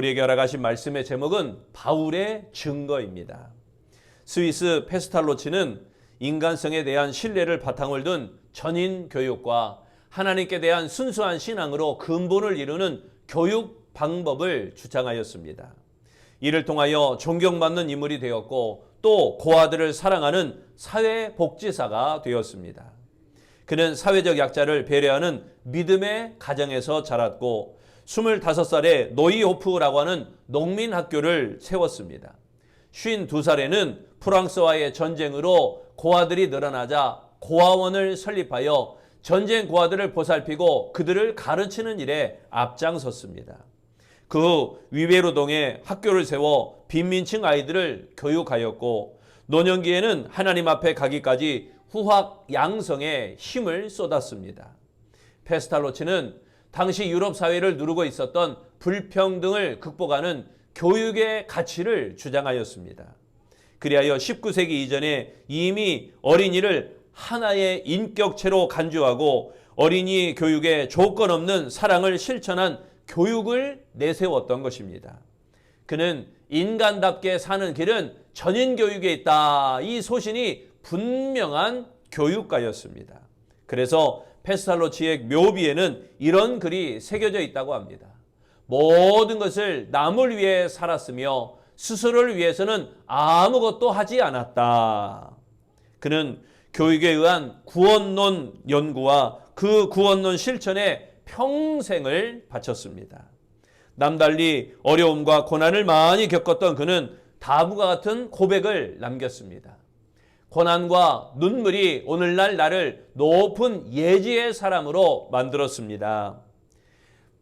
우리에게 허락하신 말씀의 제목은 바울의 증거입니다. 스위스 페스탈로치는 인간성에 대한 신뢰를 바탕을 둔 전인 교육과 하나님께 대한 순수한 신앙으로 근본을 이루는 교육 방법을 주장하였습니다. 이를 통하여 존경받는 인물이 되었고 또 고아들을 사랑하는 사회복지사가 되었습니다. 그는 사회적 약자를 배려하는 믿음의 가정에서 자랐고 25살에 노이호프라고 하는 농민학교를 세웠습니다. 52살에는 프랑스와의 전쟁으로 고아들이 늘어나자 고아원을 설립하여 전쟁 고아들을 보살피고 그들을 가르치는 일에 앞장섰습니다. 그 후 위베르동에 학교를 세워 빈민층 아이들을 교육하였고 노년기에는 하나님 앞에 가기까지 후학 양성에 힘을 쏟았습니다. 페스탈로치는 당시 유럽 사회를 누르고 있었던 불평등을 극복하는 교육의 가치를 주장하였습니다. 그리하여 19세기 이전에 이미 어린이를 하나의 인격체로 간주하고 어린이 교육에 조건 없는 사랑을 실천한 교육을 내세웠던 것입니다. 그는 인간답게 사는 길은 전인 교육에 있다. 이 소신이 분명한 교육가였습니다. 그래서 페스탈로치의 묘비에는 이런 글이 새겨져 있다고 합니다. 모든 것을 남을 위해 살았으며 스스로를 위해서는 아무것도 하지 않았다. 그는 교육에 의한 구원론 연구와 그 구원론 실천에 평생을 바쳤습니다. 남달리 어려움과 고난을 많이 겪었던 그는 다음과 같은 고백을 남겼습니다. 고난과 눈물이 오늘날 나를 높은 예지의 사람으로 만들었습니다.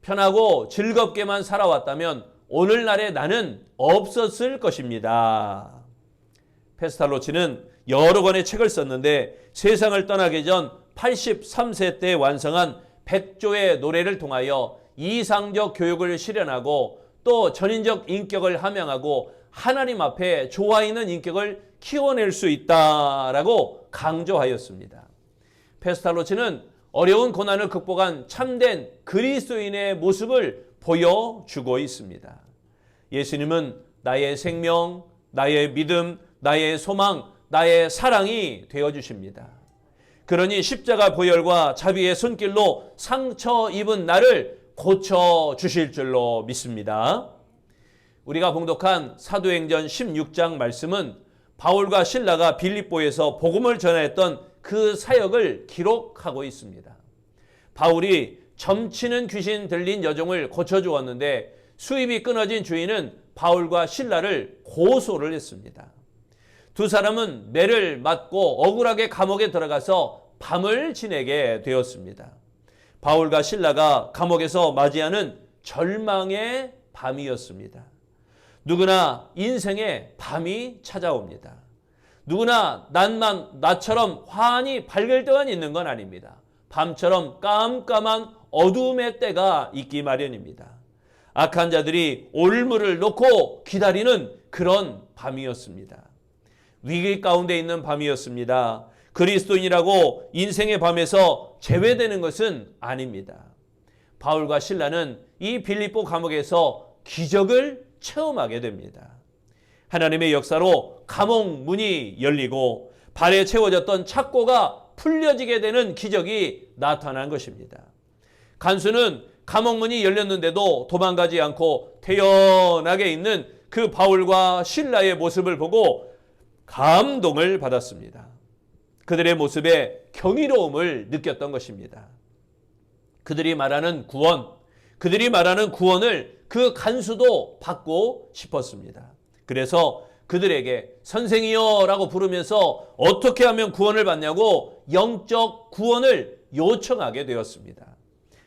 편하고 즐겁게만 살아왔다면 오늘날의 나는 없었을 것입니다. 페스탈로치는 여러 권의 책을 썼는데 세상을 떠나기 전 83세 때 완성한 백조의 노래를 통하여 이상적 교육을 실현하고 또 전인적 인격을 함양하고 하나님 앞에 좋아 있는 인격을 키워낼 수 있다라고 강조하였습니다. 페스탈로치는 어려운 고난을 극복한 참된 그리스도인의 모습을 보여주고 있습니다. 예수님은 나의 생명, 나의 믿음, 나의 소망, 나의 사랑이 되어주십니다. 그러니 십자가 보혈과 자비의 손길로 상처 입은 나를 고쳐주실 줄로 믿습니다. 우리가 봉독한 사도행전 16장 말씀은 바울과 실라가 빌립보에서 복음을 전했던 그 사역을 기록하고 있습니다. 바울이 점치는 귀신 들린 여종을 고쳐주었는데 수입이 끊어진 주인은 바울과 실라를 고소를 했습니다. 두 사람은 매를 맞고 억울하게 감옥에 들어가서 밤을 지내게 되었습니다. 바울과 실라가 감옥에서 맞이하는 절망의 밤이었습니다. 누구나 인생에 밤이 찾아옵니다. 누구나 나처럼 환히 밝을 때가 있는 건 아닙니다. 밤처럼 깜깜한 어두움의 때가 있기 마련입니다. 악한 자들이 올무를 놓고 기다리는 그런 밤이었습니다. 위기 가운데 있는 밤이었습니다. 그리스도인이라고 인생의 밤에서 제외되는 것은 아닙니다. 바울과 실라는 이 빌립보 감옥에서 기적을 체험하게 됩니다. 하나님의 역사로 감옥 문이 열리고 발에 채워졌던 착고가 풀려지게 되는 기적이 나타난 것입니다. 간수는 감옥 문이 열렸는데도 도망가지 않고 태연하게 있는 그 바울과 실라의 모습을 보고 감동을 받았습니다. 그들의 모습에 경이로움을 느꼈던 것입니다. 그들이 말하는 구원을 그 간수도 받고 싶었습니다. 그래서 그들에게 선생이여 라고 부르면서 어떻게 하면 구원을 받냐고 영적 구원을 요청하게 되었습니다.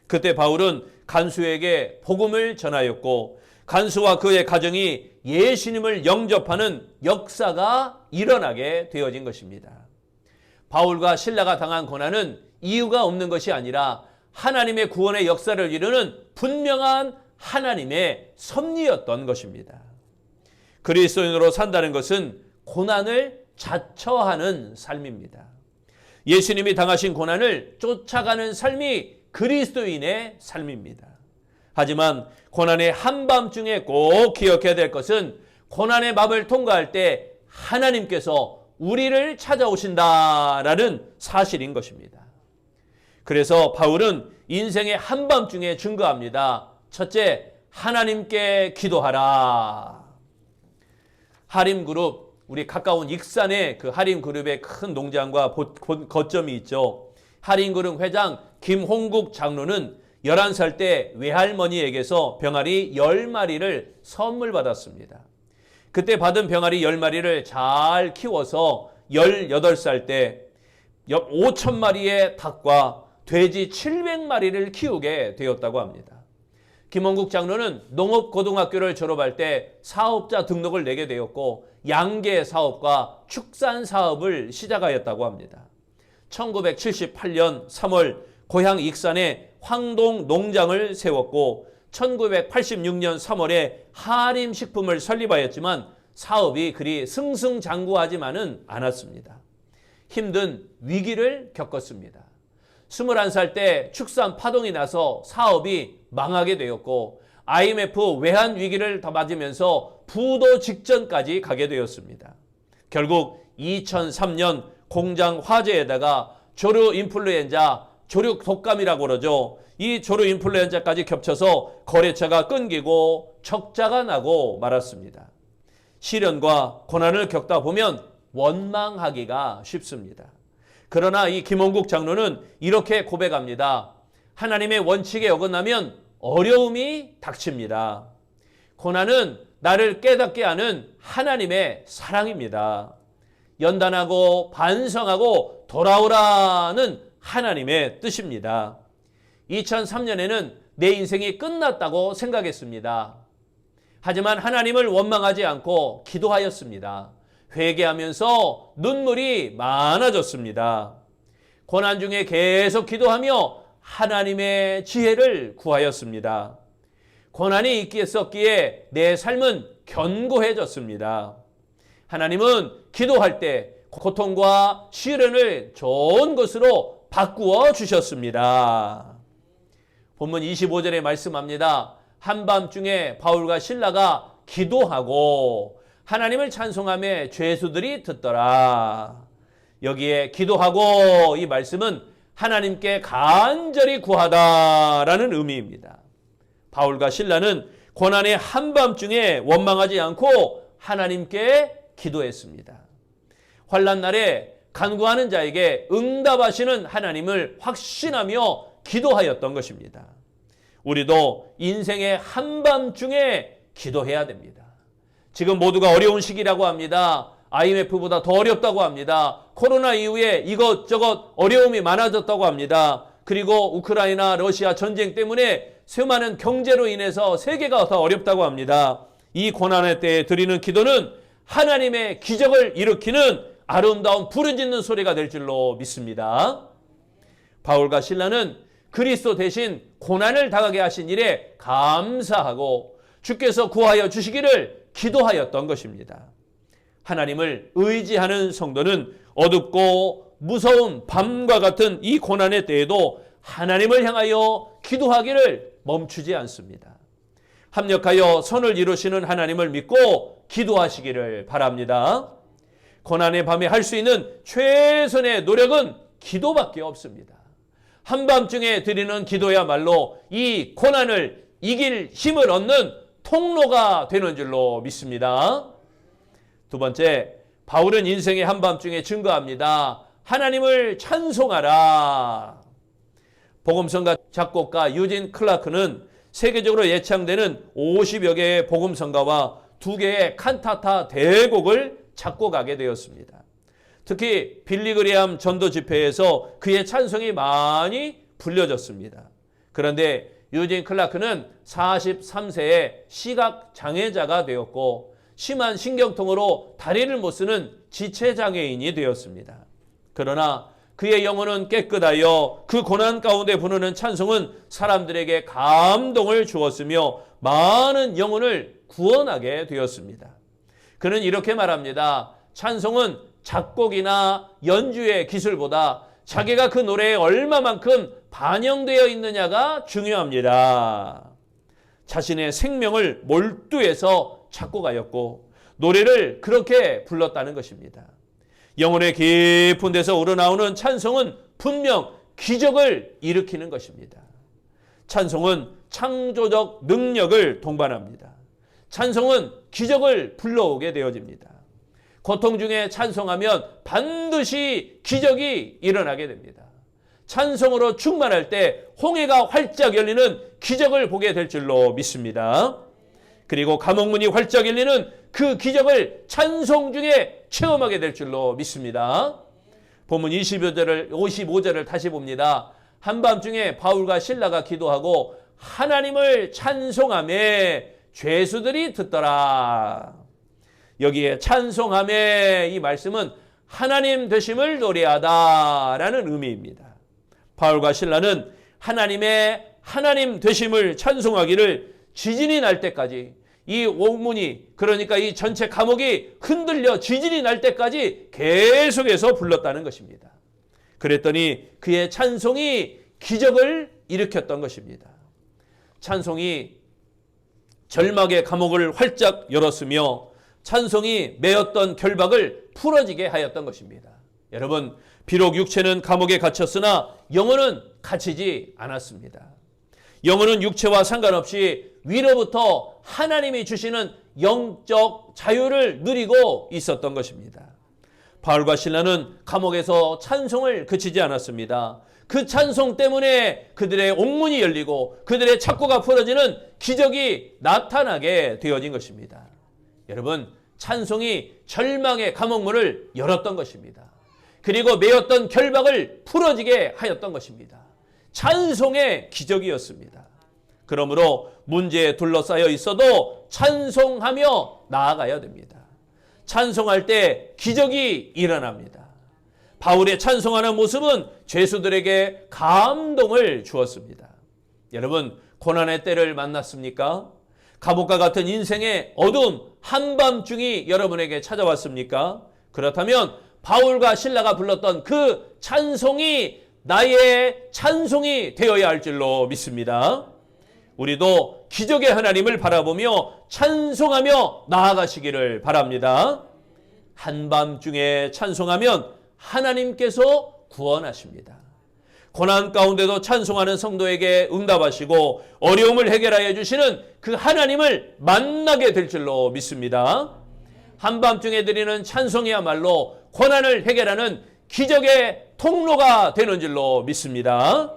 그때 바울은 간수에게 복음을 전하였고 간수와 그의 가정이 예수님을 영접하는 역사가 일어나게 되어진 것입니다. 바울과 실라가 당한 고난은 이유가 없는 것이 아니라 하나님의 구원의 역사를 이루는 분명한 하나님의 섭리였던 것입니다. 그리스도인으로 산다는 것은 고난을 자처하는 삶입니다. 예수님이 당하신 고난을 쫓아가는 삶이 그리스도인의 삶입니다. 하지만 고난의 한밤중에 꼭 기억해야 될 것은 고난의 밤을 통과할 때 하나님께서 우리를 찾아오신다라는 사실인 것입니다. 그래서 바울은 인생의 한밤중에 증거합니다. 첫째, 하나님께 기도하라. 하림그룹, 우리 가까운 익산에 그 하림그룹의 큰 농장과 거점이 있죠. 하림그룹 회장 김홍국 장로는 11살 때 외할머니에게서 병아리 10마리를 선물 받았습니다. 그때 받은 병아리 10마리를 잘 키워서 18살 때 5,000마리의 닭과 돼지 700마리를 키우게 되었다고 합니다. 김홍국 장로는 농업고등학교를 졸업할 때 사업자 등록을 내게 되었고 양계 사업과 축산 사업을 시작하였다고 합니다. 1978년 3월 고향 익산에 황동 농장을 세웠고 1986년 3월에 하림식품을 설립하였지만 사업이 그리 승승장구하지만은 않았습니다. 힘든 위기를 겪었습니다. 21살 때 축산 파동이 나서 사업이 망하게 되었고 IMF 외환 위기를 더 맞으면서 부도 직전까지 가게 되었습니다. 결국 2003년 공장 화재에다가 조류 인플루엔자, 조류 독감이라고 그러죠. 이 조류 인플루엔자까지 겹쳐서 거래처가 끊기고 적자가 나고 말았습니다. 시련과 고난을 겪다 보면 원망하기가 쉽습니다. 그러나 이 김홍국 장로는 이렇게 고백합니다. 하나님의 원칙에 어긋나면 어려움이 닥칩니다. 고난은 나를 깨닫게 하는 하나님의 사랑입니다. 연단하고 반성하고 돌아오라는 하나님의 뜻입니다. 2003년에는 내 인생이 끝났다고 생각했습니다. 하지만 하나님을 원망하지 않고 기도하였습니다. 회개하면서 눈물이 많아졌습니다. 고난 중에 계속 기도하며 하나님의 지혜를 구하였습니다. 고난이 있었기에 내 삶은 견고해졌습니다. 하나님은 기도할 때 고통과 시련을 좋은 것으로 바꾸어 주셨습니다. 본문 25절에 말씀합니다. 한밤중에 바울과 실라가 기도하고 하나님을 찬송하며 죄수들이 듣더라. 여기에 기도하고 이 말씀은 하나님께 간절히 구하다라는 의미입니다. 바울과 실라는 고난의 한밤중에 원망하지 않고 하나님께 기도했습니다. 환난 날에 간구하는 자에게 응답하시는 하나님을 확신하며 기도하였던 것입니다. 우리도 인생의 한밤중에 기도해야 됩니다. 지금 모두가 어려운 시기라고 합니다. IMF보다 더 어렵다고 합니다. 코로나 이후에 이것저것 어려움이 많아졌다고 합니다. 그리고 우크라이나 러시아 전쟁 때문에 수많은 경제로 인해서 세계가 더 어렵다고 합니다. 이 고난의 때에 드리는 기도는 하나님의 기적을 일으키는 아름다운 부르짖는 소리가 될 줄로 믿습니다. 바울과 실라는 그리스도 대신 고난을 당하게 하신 일에 감사하고 주께서 구하여 주시기를 기도하였던 것입니다. 하나님을 의지하는 성도는 어둡고 무서운 밤과 같은 이 고난의 때에도 하나님을 향하여 기도하기를 멈추지 않습니다. 합력하여 선을 이루시는 하나님을 믿고 기도하시기를 바랍니다. 고난의 밤에 할 수 있는 최선의 노력은 기도밖에 없습니다. 한밤중에 드리는 기도야말로 이 고난을 이길 힘을 얻는 통로가 되는 줄로 믿습니다. 두 번째, 바울은 인생의 한밤중에 증거합니다. 하나님을 찬송하라. 복음성가 작곡가 유진 클라크는 세계적으로 예창되는 50여 개의 복음성가와 2개의 칸타타 대곡을 작곡하게 되었습니다. 특히 빌리그리암 전도 집회에서 그의 찬송이 많이 불려졌습니다. 그런데 유진 클라크는 43세에 시각 장애자가 되었고 심한 신경통으로 다리를 못 쓰는 지체장애인이 되었습니다. 그러나 그의 영혼은 깨끗하여 그 고난 가운데 부르는 찬송은 사람들에게 감동을 주었으며 많은 영혼을 구원하게 되었습니다. 그는 이렇게 말합니다. 찬송은 작곡이나 연주의 기술보다 자기가 그 노래에 얼마만큼 반영되어 있느냐가 중요합니다. 자신의 생명을 몰두해서 작곡하였고 노래를 그렇게 불렀다는 것입니다. 영혼의 깊은 데서 우러나오는 찬송은 분명 기적을 일으키는 것입니다. 찬송은 창조적 능력을 동반합니다. 찬송은 기적을 불러오게 되어집니다. 고통 중에 찬송하면 반드시 기적이 일어나게 됩니다. 찬송으로 충만할 때 홍해가 활짝 열리는 기적을 보게 될 줄로 믿습니다. 그리고 감옥문이 활짝 열리는 그 기적을 찬송 중에 체험하게 될 줄로 믿습니다. 본문 55절을 다시 봅니다. 한밤중에 바울과 실라가 기도하고 하나님을 찬송하며 죄수들이 듣더라. 여기에 찬송하며 이 말씀은 하나님 되심을 노래하다라는 의미입니다. 바울과 실라는 하나님의 하나님 되심을 찬송하기를 지진이 날 때까지, 이 옥문이, 그러니까 이 전체 감옥이 흔들려 지진이 날 때까지 계속해서 불렀다는 것입니다. 그랬더니 그의 찬송이 기적을 일으켰던 것입니다. 찬송이 절망의 감옥을 활짝 열었으며 찬송이 매였던 결박을 풀어지게 하였던 것입니다. 여러분, 비록 육체는 감옥에 갇혔으나 영혼은 갇히지 않았습니다. 영혼은 육체와 상관없이 위로부터 하나님이 주시는 영적 자유를 누리고 있었던 것입니다. 바울과 실라는 감옥에서 찬송을 그치지 않았습니다. 그 찬송 때문에 그들의 옥문이 열리고 그들의 착고가 풀어지는 기적이 나타나게 되어진 것입니다. 여러분, 찬송이 절망의 감옥문을 열었던 것입니다. 그리고 매였던 결박을 풀어지게 하였던 것입니다. 찬송의 기적이었습니다. 그러므로 문제에 둘러싸여 있어도 찬송하며 나아가야 됩니다. 찬송할 때 기적이 일어납니다. 바울의 찬송하는 모습은 죄수들에게 감동을 주었습니다. 여러분, 고난의 때를 만났습니까? 감옥과 같은 인생의 어두움 한밤중이 여러분에게 찾아왔습니까? 그렇다면 바울과 실라가 불렀던 그 찬송이 나의 찬송이 되어야 할 줄로 믿습니다. 우리도 기적의 하나님을 바라보며 찬송하며 나아가시기를 바랍니다. 한밤중에 찬송하면 하나님께서 구원하십니다. 고난 가운데도 찬송하는 성도에게 응답하시고 어려움을 해결하여 주시는 그 하나님을 만나게 될 줄로 믿습니다. 한밤중에 드리는 찬송이야말로 고난을 해결하는 기적의 통로가 되는 줄로 믿습니다.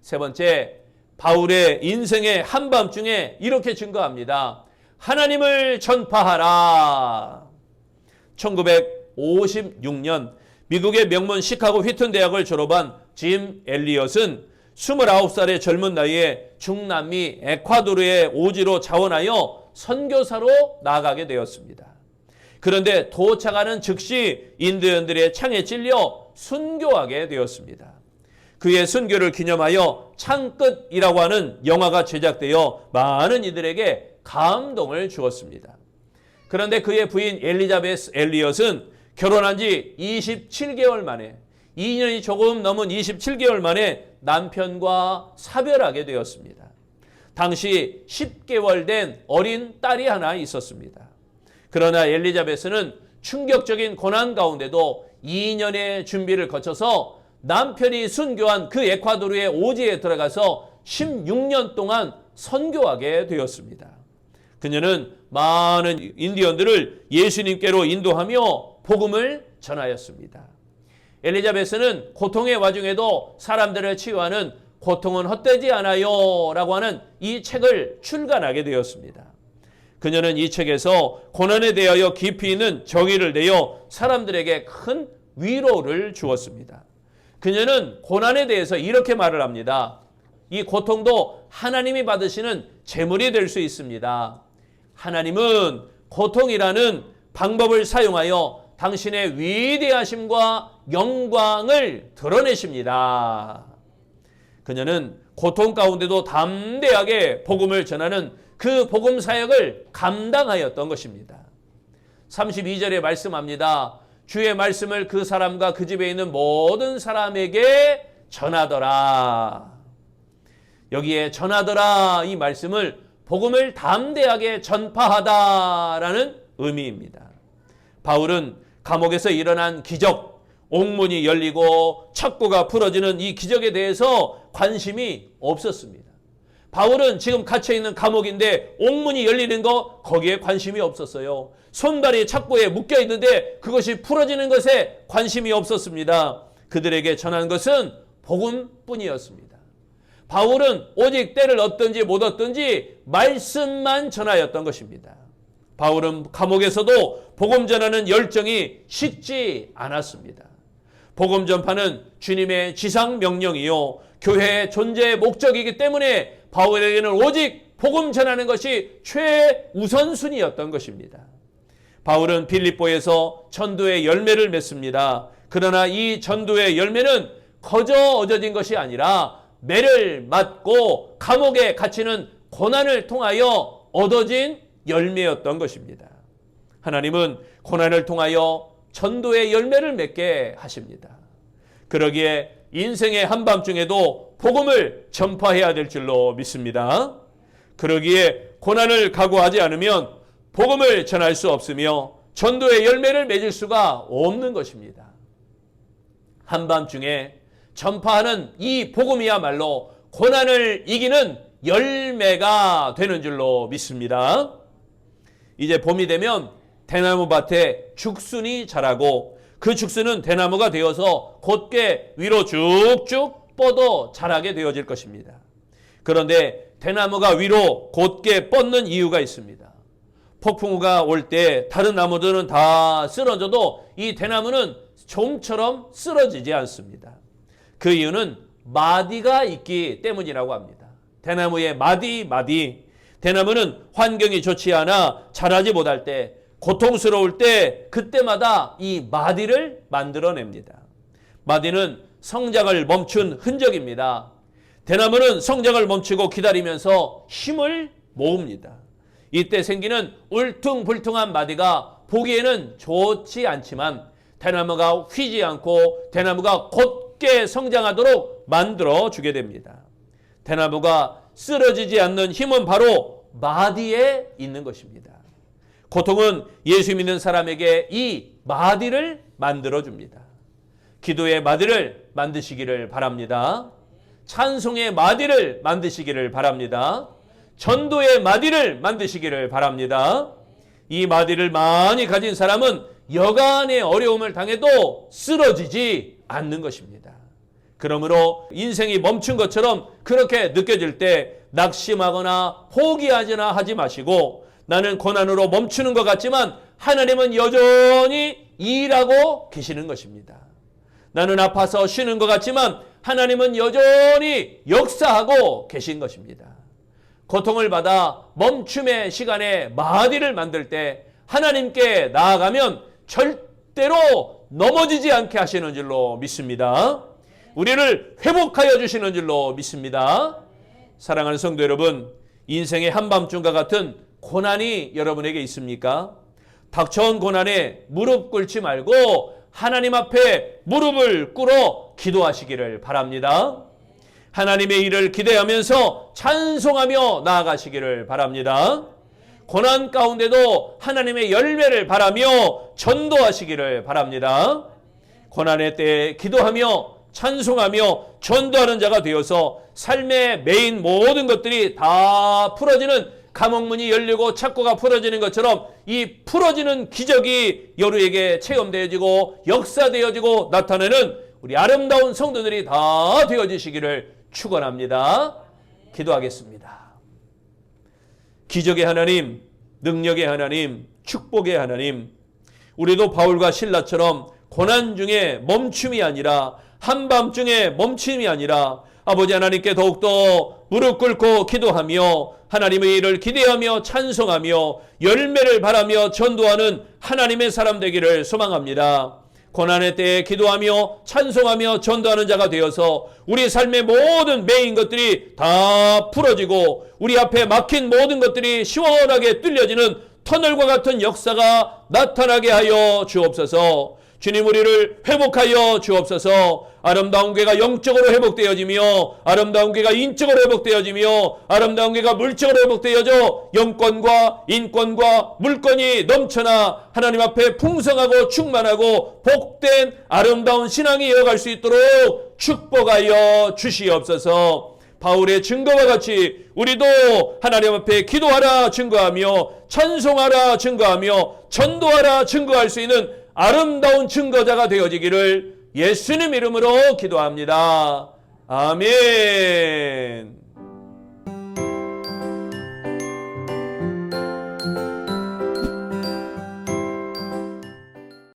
세 번째, 바울의 인생의 한밤중에 이렇게 증거합니다. 하나님을 전파하라. 1956년 미국의 명문 시카고 휘튼 대학을 졸업한 짐 엘리엇은 29살의 젊은 나이에 중남미 에콰도르의 오지로 자원하여 선교사로 나아가게 되었습니다. 그런데 도착하는 즉시 인도인들의 창에 찔려 순교하게 되었습니다. 그의 순교를 기념하여 창끝이라고 하는 영화가 제작되어 많은 이들에게 감동을 주었습니다. 그런데 그의 부인 엘리자베스 엘리엇은 결혼한 지 27개월 만에, 2년이 조금 넘은 27개월 만에 남편과 사별하게 되었습니다. 당시 10개월 된 어린 딸이 하나 있었습니다. 그러나 엘리자베스는 충격적인 고난 가운데도 2년의 준비를 거쳐서 남편이 순교한 그 에콰도르의 오지에 들어가서 16년 동안 선교하게 되었습니다. 그녀는 많은 인디언들을 예수님께로 인도하며 복음을 전하였습니다. 엘리자베스는 고통의 와중에도 사람들을 치유하는 고통은 헛되지 않아요 라고 하는 이 책을 출간하게 되었습니다. 그녀는 이 책에서 고난에 대하여 깊이 있는 정의를 내어 사람들에게 큰 위로를 주었습니다. 그녀는 고난에 대해서 이렇게 말을 합니다. 이 고통도 하나님이 받으시는 제물이 될 수 있습니다. 하나님은 고통이라는 방법을 사용하여 당신의 위대하심과 영광을 드러내십니다. 그녀는 고통 가운데도 담대하게 복음을 전하는 그 복음 사역을 감당하였던 것입니다. 32절에 말씀합니다. 주의 말씀을 그 사람과 그 집에 있는 모든 사람에게 전하더라. 여기에 전하더라 이 말씀을 복음을 담대하게 전파하다라는 의미입니다. 바울은 감옥에서 일어난 기적, 옥문이 열리고 착고가 풀어지는 이 기적에 대해서 관심이 없었습니다. 바울은 지금 갇혀있는 감옥인데 옥문이 열리는 거 거기에 관심이 없었어요. 손발이 착고에 묶여있는데 그것이 풀어지는 것에 관심이 없었습니다. 그들에게 전한 것은 복음뿐이었습니다. 바울은 오직 때를 얻든지 못 얻든지 말씀만 전하였던 것입니다. 바울은 감옥에서도 복음 전하는 열정이 식지 않았습니다. 복음 전파는 주님의 지상 명령이요 교회의 존재의 목적이기 때문에 바울에게는 오직 복음 전하는 것이 최우선순위였던 것입니다. 바울은 빌립보에서 전도의 열매를 맺습니다. 그러나 이 전도의 열매는 거저 얻어진 것이 아니라 매를 맞고 감옥에 갇히는 고난을 통하여 얻어진 열매였던 것입니다. 하나님은 고난을 통하여 전도의 열매를 맺게 하십니다. 그러기에 인생의 한밤중에도 복음을 전파해야 될 줄로 믿습니다. 그러기에 고난을 각오하지 않으면 복음을 전할 수 없으며 전도의 열매를 맺을 수가 없는 것입니다. 한밤중에 전파하는 이 복음이야말로 고난을 이기는 열매가 되는 줄로 믿습니다. 이제 봄이 되면 대나무 밭에 죽순이 자라고 그 죽순은 대나무가 되어서 곧게 위로 쭉쭉 뻗어 자라게 되어질 것입니다. 그런데 대나무가 위로 곧게 뻗는 이유가 있습니다. 폭풍우가 올 때 다른 나무들은 다 쓰러져도 이 대나무는 좀처럼 쓰러지지 않습니다. 그 이유는 마디가 있기 때문이라고 합니다. 대나무의 마디. 대나무는 환경이 좋지 않아 자라지 못할 때, 고통스러울 때 그때마다 이 마디를 만들어냅니다. 마디는 성장을 멈춘 흔적입니다. 대나무는 성장을 멈추고 기다리면서 힘을 모읍니다. 이때 생기는 울퉁불퉁한 마디가 보기에는 좋지 않지만 대나무가 휘지 않고 대나무가 곧게 성장하도록 만들어주게 됩니다. 대나무가 쓰러지지 않는 힘은 바로 마디에 있는 것입니다. 고통은 예수 믿는 사람에게 이 마디를 만들어줍니다. 기도의 마디를 만드시기를 바랍니다. 찬송의 마디를 만드시기를 바랍니다. 전도의 마디를 만드시기를 바랍니다. 이 마디를 많이 가진 사람은 여간의 어려움을 당해도 쓰러지지 않는 것입니다. 그러므로 인생이 멈춘 것처럼 그렇게 느껴질 때 낙심하거나 포기하지나 하지 마시고, 나는 고난으로 멈추는 것 같지만 하나님은 여전히 일하고 계시는 것입니다. 나는 아파서 쉬는 것 같지만 하나님은 여전히 역사하고 계신 것입니다. 고통을 받아 멈춤의 시간에 마디를 만들 때 하나님께 나아가면 절대로 넘어지지 않게 하시는 줄로 믿습니다. 우리를 회복하여 주시는 줄로 믿습니다. 사랑하는 성도 여러분, 인생의 한밤중과 같은 고난이 여러분에게 있습니까? 닥쳐온 고난에 무릎 꿇지 말고 하나님 앞에 무릎을 꿇어 기도하시기를 바랍니다. 하나님의 일을 기대하면서 찬송하며 나아가시기를 바랍니다. 고난 가운데도 하나님의 열매를 바라며 전도하시기를 바랍니다. 고난의 때에 기도하며 찬송하며 전도하는 자가 되어서 삶의 메인 모든 것들이 다 풀어지는, 감옥문이 열리고 착고가 풀어지는 것처럼 이 풀어지는 기적이 여러에게 체험되어지고 역사되어지고 나타내는 우리 아름다운 성도들이 다 되어지시기를 축원합니다. 기도하겠습니다. 기적의 하나님, 능력의 하나님, 축복의 하나님, 우리도 바울과 실라처럼 고난 중에 멈춤이 아니라, 한밤중에 멈춤이 아니라 아버지 하나님께 더욱더 무릎 꿇고 기도하며 하나님의 일을 기대하며 찬송하며 열매를 바라며 전도하는 하나님의 사람 되기를 소망합니다. 고난의 때에 기도하며 찬송하며 전도하는 자가 되어서 우리 삶의 모든 메인 것들이 다 풀어지고 우리 앞에 막힌 모든 것들이 시원하게 뚫려지는 터널과 같은 역사가 나타나게 하여 주옵소서. 주님 우리를 회복하여 주옵소서. 아름다운 교회가 영적으로 회복되어지며 아름다운 교회가 인적으로 회복되어지며 아름다운 교회가 물적으로 회복되어져 영권과 인권과 물권이 넘쳐나 하나님 앞에 풍성하고 충만하고 복된 아름다운 신앙이 이어갈 수 있도록 축복하여 주시옵소서. 바울의 증거와 같이 우리도 하나님 앞에 기도하라 증거하며 찬송하라 증거하며 전도하라 증거할 수 있는 아름다운 증거자가 되어지기를 예수님 이름으로 기도합니다. 아멘.